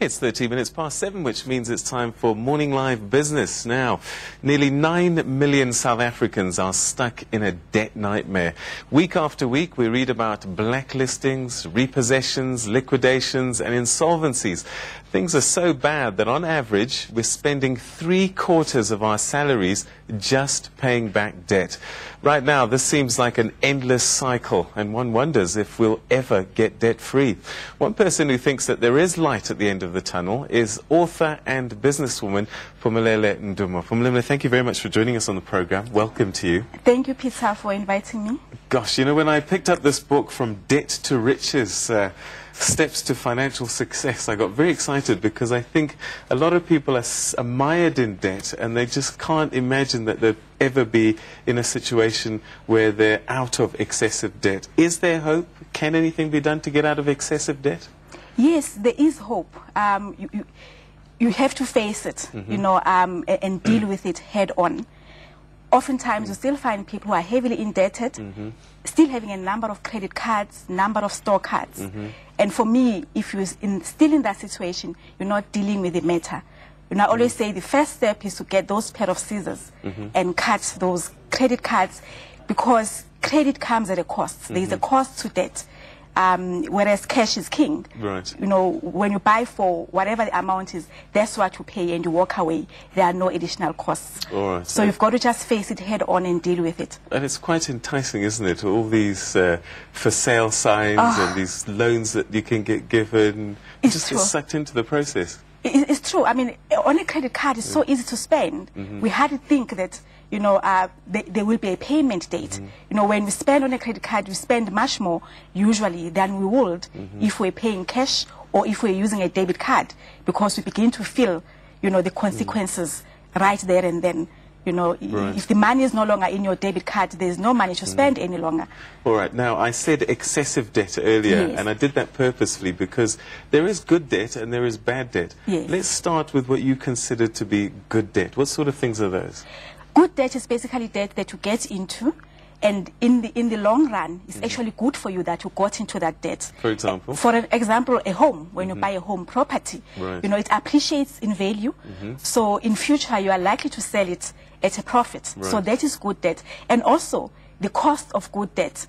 It's 13 minutes past 7, which means it's time for Morning Live Business. Now, nearly 9 million South Africans are stuck in a debt nightmare. Week after week, we read about blacklistings, repossessions, liquidations, and insolvencies. Things are so bad that on average, we're spending 3/4 of our salaries just paying back debt. Right now, this seems like an endless cycle, and one wonders if we'll ever get debt-free. One person who thinks that there is light at the end of the tunnel is author and businesswoman Phume Ndoro. Phume, thank you very much for joining us on the program. Welcome to you. Thank you, Peter, for inviting me. Gosh, you know, when I picked up this book, From Debt to Riches, Steps to Financial Success, I got very excited because I think a lot of people are mired in debt and they just can't imagine that they'll ever be in a situation where they're out of excessive debt. Is there hope? Can anything be done to get out of excessive debt? Yes, there is hope. You have to face it, you know, and deal with it head on. Oftentimes, you still find people who are heavily indebted, still having a number of credit cards, number of store cards. And for me, if you're still in that situation, you're not dealing with the matter. You know, I always say the first step is to get those pair of scissors and cut those credit cards, because credit comes at a cost. There is a cost to debt. Whereas cash is king. Right. You know, when you buy for whatever the amount is, that's what you pay and you walk away. There are no additional costs. All right. So you've got to just face it head on and deal with it. And it's quite enticing, isn't it? All these for sale signs and these loans that you can get given. You just get sucked into the process. It's true. I mean, on a credit card, it's so easy to spend. We had to think that, you know, there will be a payment date. You know, when we spend on a credit card, we spend much more usually than we would if we're paying cash or if we're using a debit card, because we begin to feel, you know, the consequences right there and then. You know, if the money is no longer in your debit card, there's no money to spend any longer. All right. Now, I said excessive debt earlier, and I did that purposefully because there is good debt and there is bad debt. Let's start with what you consider to be good debt. What sort of things are those? Good debt is basically debt that you get into, and in the long run, it's actually good for you that you got into that debt. For example? For an example, a home. When you buy a home property, you know, it appreciates in value. So in future, you are likely to sell it at a profit. So that is good debt. And also, the cost of good debt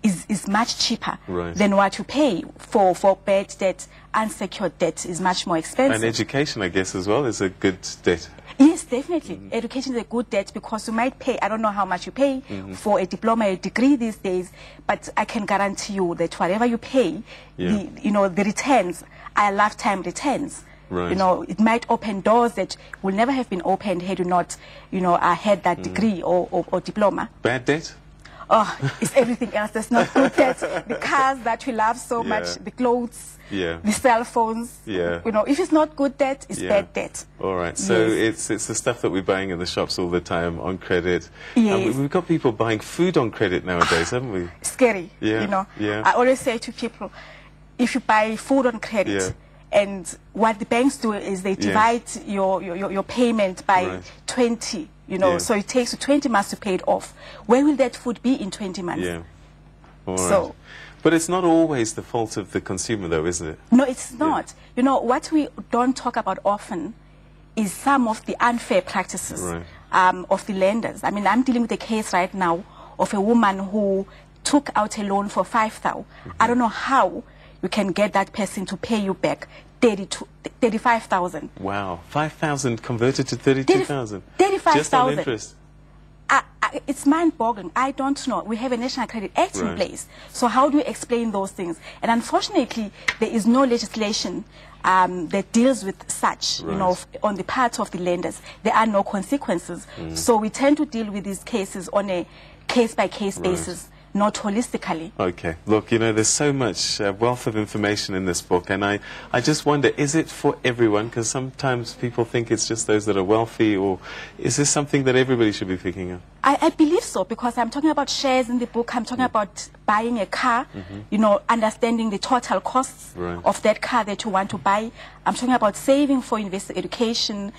is much cheaper than what you pay for bad debt. Unsecured debt is much more expensive. And education, I guess, as well, is a good debt. Yes, definitely. Education is a good debt because you might pay, I don't know how much you pay for a diploma, a degree these days, but I can guarantee you that whatever you pay, you know, the returns are lifetime returns. You know, it might open doors that will never have been opened had you not, you know, had that degree or diploma. Bad debt? Oh, it's everything else that's not good debt. The cars that we love so much, the clothes, the cell phones. You know, if it's not good debt, it's bad debt. All right. So it's the stuff that we're buying in the shops all the time on credit. We've got people buying food on credit nowadays, haven't we? Scary. You know, I always say to people, if you buy food on credit, and what the banks do is they divide your payment by 20. You know, so it takes you 20 months to pay it off. Where will that food be in 20 months? All right. But it's not always the fault of the consumer, though, isn't it? No, it's not. You know, what we don't talk about often is some of the unfair practices of the lenders. I mean, I'm dealing with a case right now of a woman who took out a loan for 5,000. I don't know how you can get that person to pay you back 35,000. Wow, 5,000 converted to 32,000. 35,000. Just on interest. It's mind-boggling. I don't know. We have a National Credit Act in place. So how do you explain those things? And unfortunately, there is no legislation that deals with such, you know, on the part of the lenders. There are no consequences. So we tend to deal with these cases on a case-by-case basis, not holistically. Okay. Look, you know, there's so much wealth of information in this book, and I just wonder, is it for everyone? Because sometimes people think it's just those that are wealthy, or is this something that everybody should be thinking of? I believe so, because I'm talking about shares in the book. I'm talking about buying a car, you know, understanding the total costs of that car that you want to buy. I'm talking about saving for university education.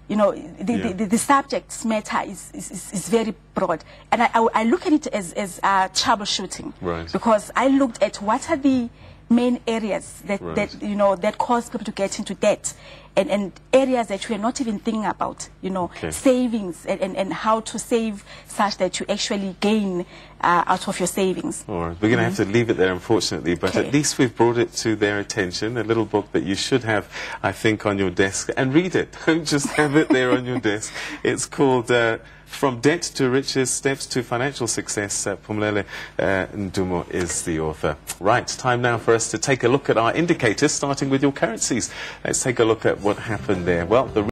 You know, the subject matter is very broad. And I look at it as troubleshooting. Because I looked at what are the main areas that, Right. that you know, that cause people to get into debt, and areas that we're not even thinking about, you know, Okay. savings and how to save such that you actually gain out of your savings. All right, we're going to have to leave it there, unfortunately, but Okay. at least we've brought it to their attention, a little book that you should have, I think, on your desk, and read it. Don't just have it there on your desk. It's called From Debt to Riches, Steps to Financial Success. Phume Ndoro is the author. Right, time now for us to take a look at our indicators, starting with your currencies. Let's take a look at what happened there. Well, the